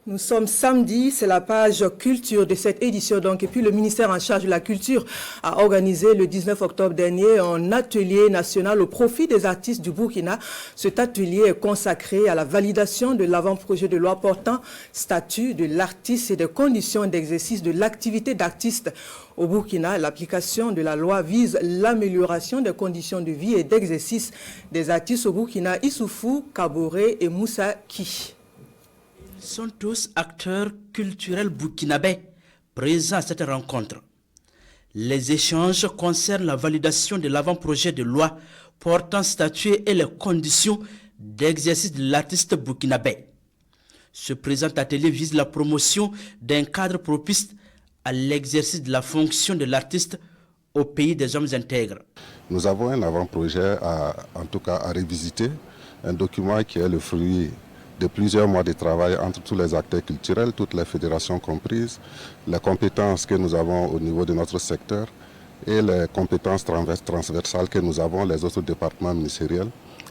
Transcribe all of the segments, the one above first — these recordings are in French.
Nous sommes samedi, c'est la page culture de cette édition. Et puis le ministère en charge de la culture a organisé le 19 octobre dernier un atelier national au profit des artistes du Burkina. Cet atelier est consacré à la validation de l'avant-projet de loi portant statut de l'artiste et des conditions d'exercice de l'activité d'artiste au Burkina. L'application de la loi vise l'amélioration des conditions de vie et d'exercice des artistes au Burkina. Issoufou, Kaboré et Moussa Ki sont tous acteurs culturels burkinabés présents à cette rencontre. Les échanges concernent la validation de l'avant-projet de loi portant statut et les conditions d'exercice de l'artiste burkinabé. Ce présent atelier vise la promotion d'un cadre propice à l'exercice de la fonction de l'artiste au pays des hommes intègres. Nous avons un avant-projet à revisiter, un document qui est le fruit de plusieurs mois de travail entre tous les acteurs culturels, toutes les fédérations comprises, les compétences que nous avons au niveau de notre secteur et les compétences transversales que nous avons les autres départements ministériels.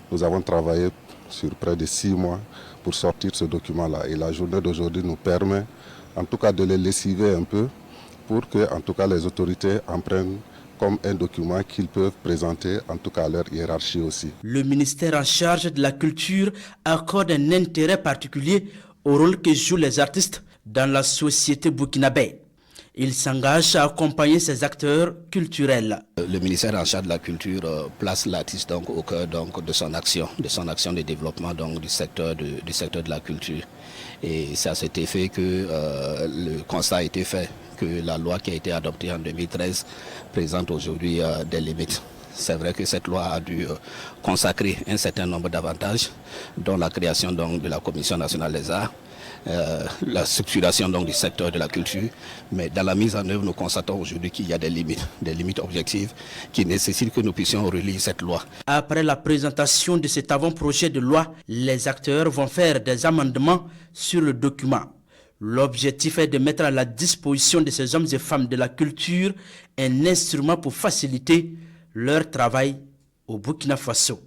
Nous avons travaillé sur près de 6 mois pour sortir ce document-là. Et la journée d'aujourd'hui nous permet en tout cas de les lessiver un peu pour que en tout cas les autorités en prennent comme un document qu'ils peuvent présenter, en tout cas à leur hiérarchie aussi. Le ministère en charge de la culture accorde un intérêt particulier au rôle que jouent les artistes dans la société burkinabé. Il s'engage à accompagner ces acteurs culturels. Le ministère en charge de la culture place l'artiste au cœur de son action de développement du secteur de la culture. Et c'est à cet effet que le constat a été fait que la loi qui a été adoptée en 2013 présente aujourd'hui des limites. C'est vrai que cette loi a dû consacrer un certain nombre d'avantages, dont la création de la Commission nationale des arts, la structuration du secteur de la culture, mais dans la mise en œuvre, nous constatons aujourd'hui qu'il y a des limites objectives qui nécessitent que nous puissions relire cette loi. Après la présentation de cet avant-projet de loi, les acteurs vont faire des amendements sur le document. L'objectif est de mettre à la disposition de ces hommes et femmes de la culture un instrument pour faciliter leur travail au Burkina Faso.